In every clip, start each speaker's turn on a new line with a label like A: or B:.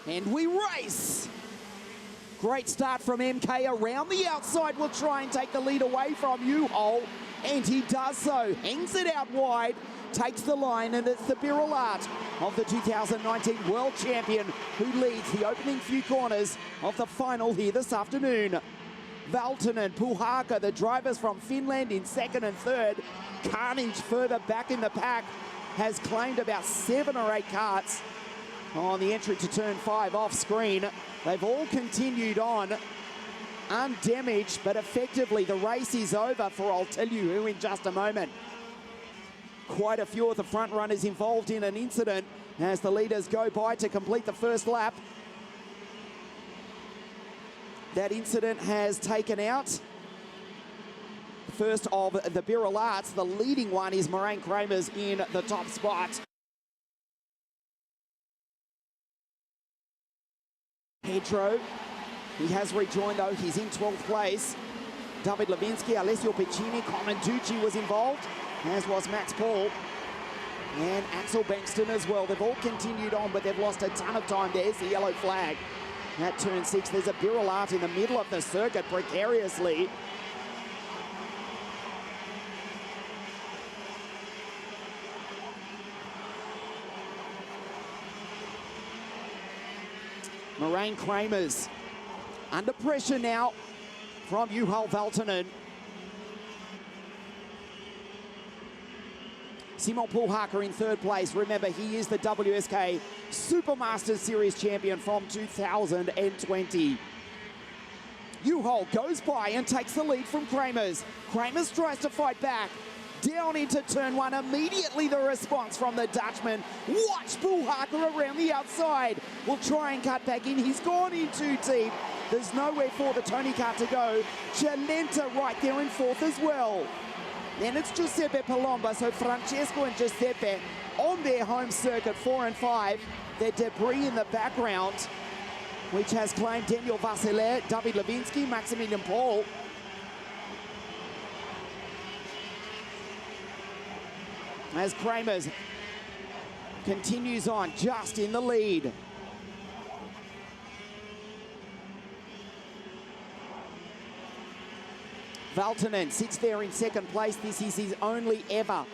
A: And we race. Great start from MK around the outside. Will try and take the lead away from U-Hole. And he does so. Hangs it out wide. Takes the line, and it's the Birol Art of the 2019 World Champion who leads the opening few corners of the final here this afternoon. Valtonen, Puhaka, the drivers from Finland in second and third. Carnage further back in the pack has claimed about 7 or 8 carts on the entry to turn 5 off screen. They've all continued on undamaged, but effectively the race is over for I'll tell you who in just a moment. Quite a few of the front runners involved in an incident as the leaders go by to complete the first lap. That incident has taken out first of the Birol Arts. The leading one is Moraine Kramers in the top spot. Pedro, he has rejoined though, he's in 12th place. David Levinsky, Alessio Piccini, Conan Ducci was involved, as was Max Paul and Axel Bankston as well. They've all continued on, but they've lost a ton of time. There's the yellow flag. At turn 6, there's a Birol Art in the middle of the circuit precariously. Moraine Kramers under pressure now from Juhal Valtonen. Simon Puhaka in third place. Remember, he is the WSK Supermasters Series champion from 2020. Juhal goes by and takes the lead from Kramers. Kramers tries to fight back. Down into turn 1, immediately the response from the Dutchman. Watch Puhaka around the outside. Will try and cut back in. He's gone in too deep. There's nowhere for the Tony car to go. Chalenta right there in fourth as well. Then it's Giuseppe Palomba, so Francesco and Giuseppe on their home circuit, 4 and 5. Their debris in the background, which has claimed Daniel Vassilet, David Levinsky, Maximilian Paul. As Kramers continues on, just in the lead. Valtonen sits there in second place. This is his only ever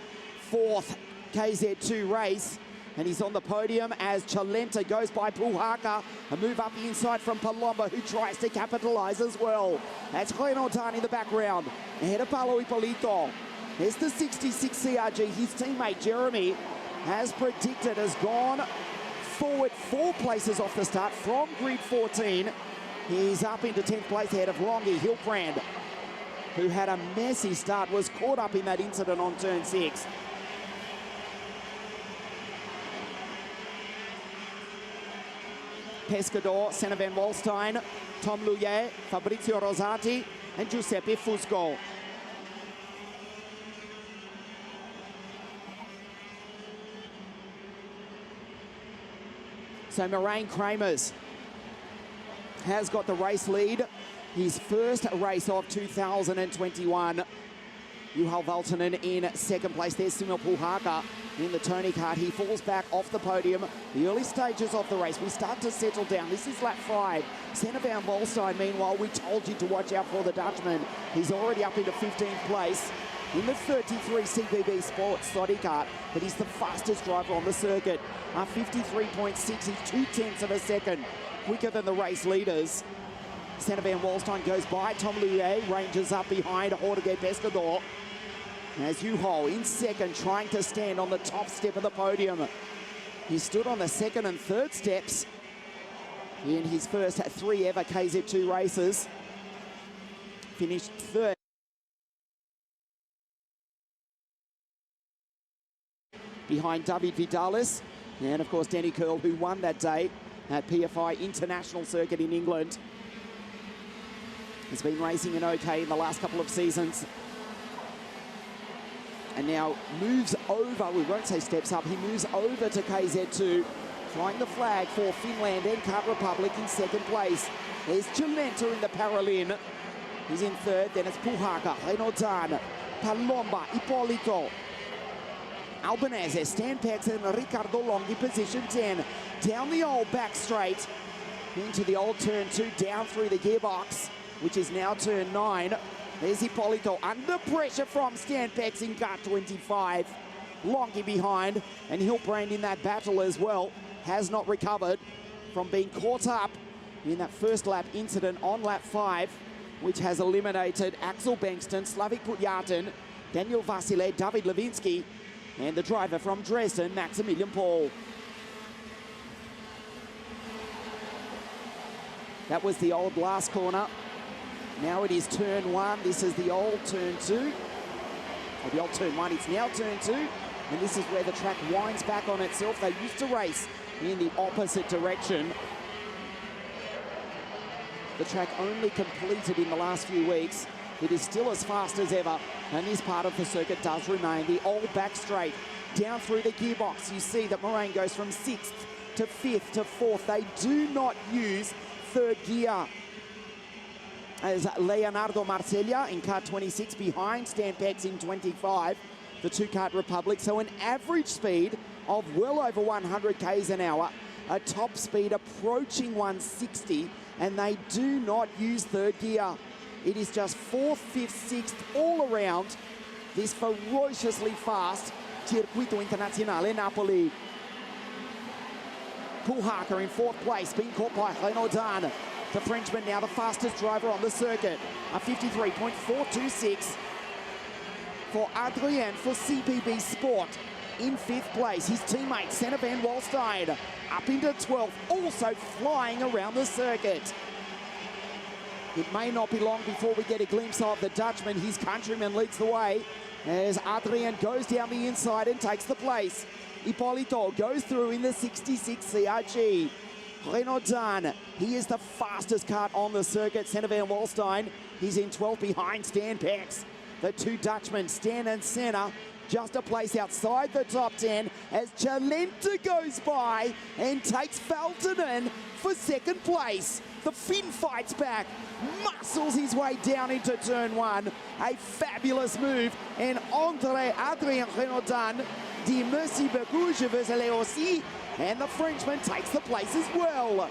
A: 4th KZ2 race. And he's on the podium as Chalenta goes by Puhaka. A move up the inside from Palomba, who tries to capitalize as well. That's Renaudin in the background. Ahead of Paolo Ippolito. There's the 66 CRG. His teammate Jeremy, as predicted, has gone forward 4 places off the start from grid 14. He's up into 10th place ahead of Rongi Hilbrand, who had a messy start, was caught up in that incident on turn 6. Pescador, Senna van Walstein, Tom Luye, Fabrizio Rosati, and Giuseppe Fusco. So Moraine Kramers has got the race lead. His first race of 2021. Juhal Valtonen in second place. There's Simon Puhaka in the Tony kart. He falls back off the podium. The early stages of the race, we start to settle down. This is lap 5. Senna van Walstein, meanwhile, we told you to watch out for the Dutchman. He's already up into 15th place in the 33 CBB Sports Slotty kart, but he's the fastest driver on the circuit. 53.6, he's 2/10 of a second quicker than the race leaders. Senna van Walstein goes by. Tom Luye ranges up behind Jorge Pescador. As Juhal in second, trying to stand on the top step of the podium. He stood on the second and third steps in his first 3 ever KZ2 races. Finished third. Behind David Vidalis. And of course, Danny Curl, who won that day at PFI International Circuit in England. He's been racing in OK in the last couple of seasons. And now moves over, we won't say steps up, he moves over to KZ2, flying the flag for Finland and Kart Republic in second place. There's Chalenta in the Paralin. He's in third, then it's Puhaka, Renaudin, Palomba, Ippolito, Albanese, Stan Paxton, Ricardo Longhi, position 10. down the old back straight into the old turn 2, down through the gearbox, which is now turn 9. There's Ippolito under pressure from Stan Pex in car 25. Longy behind, and Hilbrand in that battle as well. Has not recovered from being caught up in that first lap incident on lap 5, which has eliminated Axel Bengtsson, Slavik Putyatin, Daniel Vasile, David Levinsky, and the driver from Dresden, Maximilian Paul. That was the old last corner. Now it is turn 1. This is the old turn 2. Or the old turn 1, it's now turn 2. And this is where the track winds back on itself. They used to race in the opposite direction. The track only completed in the last few weeks. It is still as fast as ever, and this part of the circuit does remain. The old back straight, down through the gearbox. You see that Moraine goes from 6th to 5th to 4th. They do not use third gear. As Leonardo Marceglia in car 26 behind Stan Pex in 25, the two-kart Republic. So an average speed of well over 100 k's an hour, a top speed approaching 160, and they do not use third gear. It is just 4th, 5th, 6th all around this ferociously fast Circuito Internazionale Napoli. Puhaka in 4th place, being caught by Renaudin. The Frenchman now the fastest driver on the circuit. A 53.426 for Adrien for CPB Sport. In 5th place, his teammate Senna van Walstein up into 12th, also flying around the circuit. It may not be long before we get a glimpse of the Dutchman. His countryman leads the way as Adrien goes down the inside and takes the place. Ippolito goes through in the 66 CRG. Renaudin, he is the fastest kart on the circuit. Senna van Walstein, he's in 12th behind Stan Pex. The two Dutchmen, Stan and Senna, just a place outside the top 10 as Chalenta goes by and takes Valtonen for 2nd place. The Finn fights back, muscles his way down into turn 1. A fabulous move, and André Adrien Renaudin dit merci beaucoup, je veux aller aussi, and the Frenchman takes the place as well.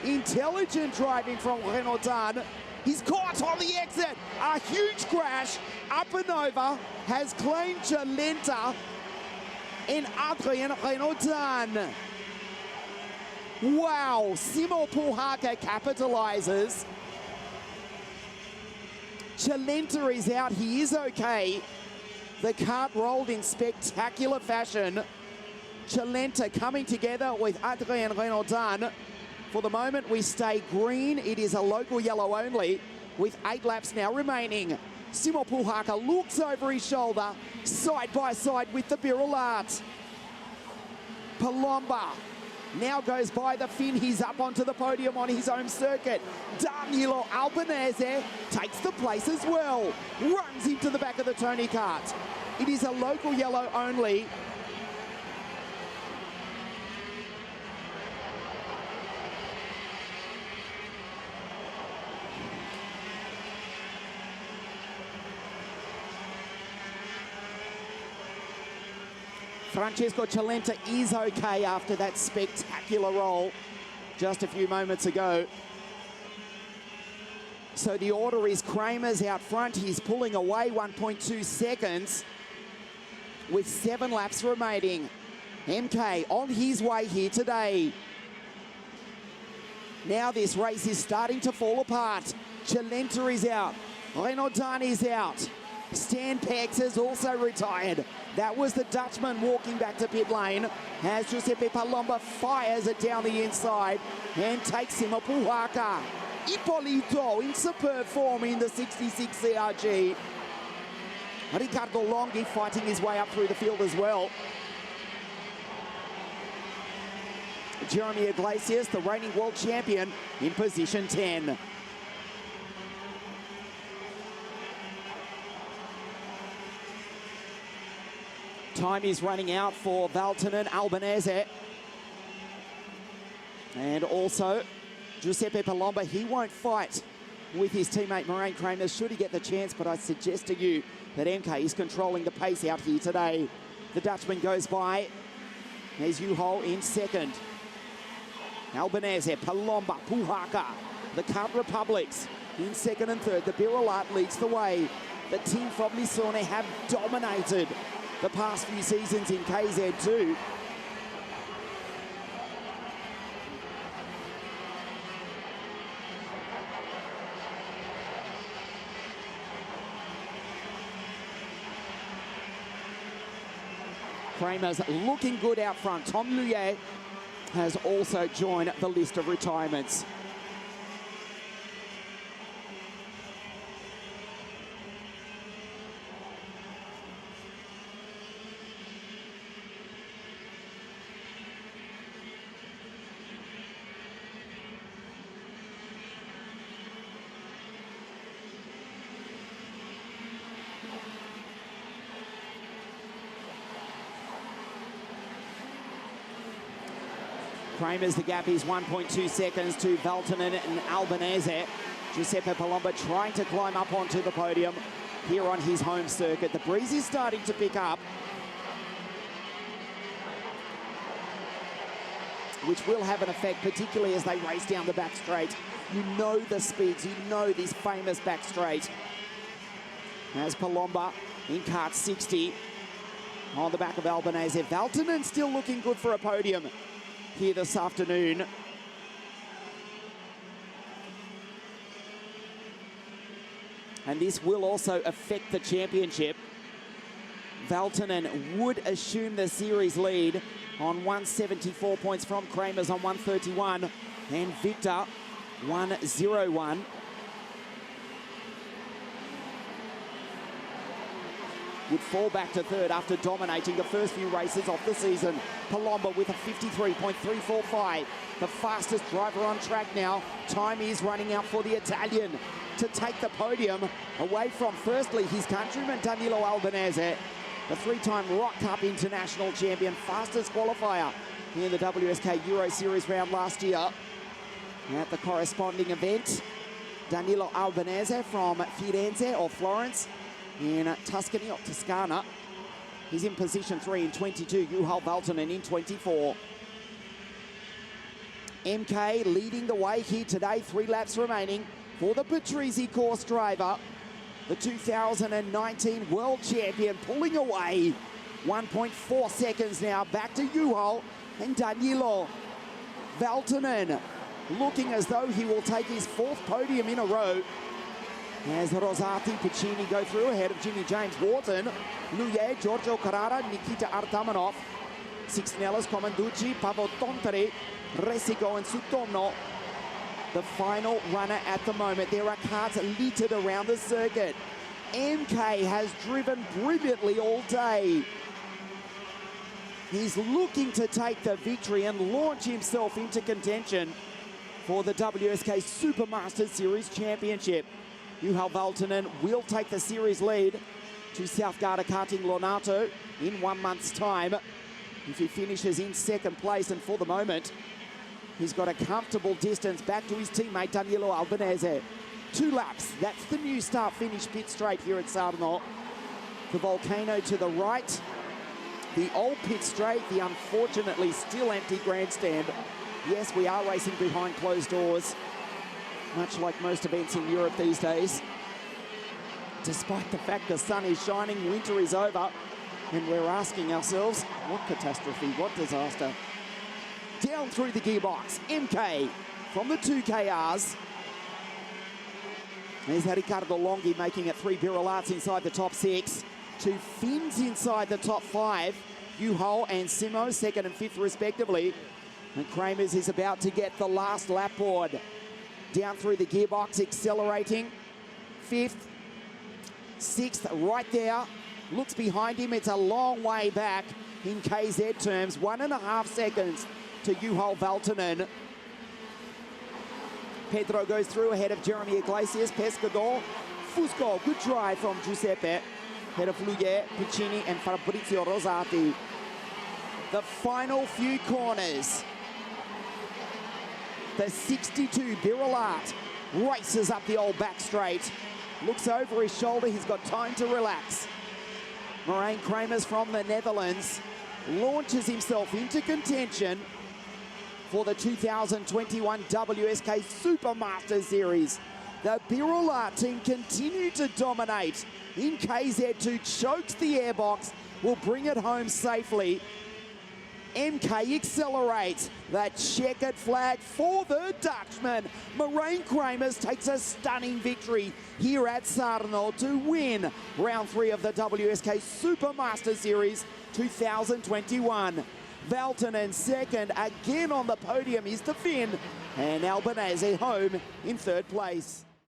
A: Intelligent driving from Renaudin. He's caught on the exit. A huge crash up and over has claimed Chalenta and Adrien Renaudin. Wow, Simo Puhaka capitalizes. Chalenta is out, he is okay. The kart rolled in spectacular fashion. Chalenta coming together with Adrien Renaudin. For the moment, we stay green. It is a local yellow only, with 8 laps now remaining. Simo Puhaka looks over his shoulder, side by side with the Birulat. Palomba now goes by the Finn. He's up onto the podium on his own circuit. Danilo Albanese takes the place as well. Runs into the back of the Tony kart. It is a local yellow only. Francesco Chalenta is okay after that spectacular roll just a few moments ago. So the order is Kramer's out front. He's pulling away 1.2 seconds with 7 laps remaining. MK on his way here today. Now this race is starting to fall apart. Chalenta is out. Renaudin is out. Stan Pex has also retired. That was the Dutchman walking back to pit lane as Giuseppe Palomba fires it down the inside and takes him a Puhaka. Ippolito in superb form in the 66 CRG. Ricardo Longhi fighting his way up through the field as well. Jeremy Iglesias, the reigning world champion, in position 10. Time is running out for Valtonen, Albanese. And also Giuseppe Palomba. He won't fight with his teammate Moraine Kramer should he get the chance, but I suggest to you that MK is controlling the pace out here today. The Dutchman goes by There's Juhal in second. Albanese, Palomba, Puhaka, the Count Republics in second and third. The Birilat leads the way. The team from Lissone have dominated the past few seasons in KZ2. Kramer's looking good out front. Tom Luye has also joined the list of retirements. Kramer's the gap is 1.2 seconds to Valtonen and Albanese. Giuseppe Palomba trying to climb up onto the podium here on his home circuit. The breeze is starting to pick up, which will have an effect, particularly as they race down the back straight. You know the speeds, you know this famous back straight. As Palomba in kart 60 on the back of Albanese. Valtonen still looking good for a podium here this afternoon. And this will also affect the championship. Valtonen would assume the series lead on 174 points from Kramer's on 131, and Victor 101. Would fall back to third after dominating the first few races of the season. Palomba with a 53.345. The fastest driver on track now. Time is running out for the Italian to take the podium away from, firstly, his countryman Danilo Albanese, the three-time Rock Cup International champion, fastest qualifier in the WSK Euro Series round last year. At the corresponding event, Danilo Albanese from Firenze or Florence in Tuscany or Toscana. He's in position 3 in 22. Juhal Valtonen in 24. MK leading the way here today. 3 laps remaining for the Patrese course driver. The 2019 world champion pulling away. 1.4 seconds now. Back to Juhal and Danilo Valtonen, looking as though he will take his 4th podium in a row. As Rosati, Piccini go through ahead of Jimmy James Wharton, Luye, Giorgio Carrara, Nikita Artamanov, Sixnellas, Comanducci, Pavo Tontari, Resigo and Sutono. The final runner at the moment. There are carts littered around the circuit. MK has driven brilliantly all day. He's looking to take the victory and launch himself into contention for the WSK Supermasters Series Championship. Juhal Valtonen will take the series lead to South Garda Karting Lonato in 1 month's time if he finishes in 2nd place, and for the moment he's got a comfortable distance back to his teammate Danilo Albanese. 2 laps, that's the new start-finish pit straight here at Sarno. The volcano to the right, the old pit straight, the unfortunately still empty grandstand. Yes, we are racing behind closed doors, much like most events in Europe these days. Despite the fact the sun is shining, winter is over, and we're asking ourselves, what catastrophe, what disaster. Down through the gearbox, MK from the 2KRs. There's Ricardo Longhi making it 3 Birilats inside the top 6. 2 Finns inside the top 5. Juhal and Simo, 2nd and 5th respectively. And Kramer's is about to get the last lap board. Down through the gearbox, accelerating. 5th, 6th, right there. Looks behind him, it's a long way back in KZ terms. 1.5 seconds to Juhal Valtonen. Pedro goes through ahead of Jeremy Iglesias, Pescador, Fusco, good drive from Giuseppe. Ahead of Luye, Piccini and Fabrizio Rosati. The final few corners. The 62 Birilat races up the old back straight. Looks over his shoulder, he's got time to relax. Marijn Kramers from the Netherlands launches himself into contention for the 2021 WSK Supermaster Series. The Birula team continue to dominate in KZ2, chokes the airbox, will bring it home safely. MK accelerates. The checkered flag for the Dutchman. Moraine Kramers takes a stunning victory here at Sarno to win round 3 of the WSK Supermaster Series 2021. Valtonen second, again on the podium is the Finn, and Albanese home in 3rd place.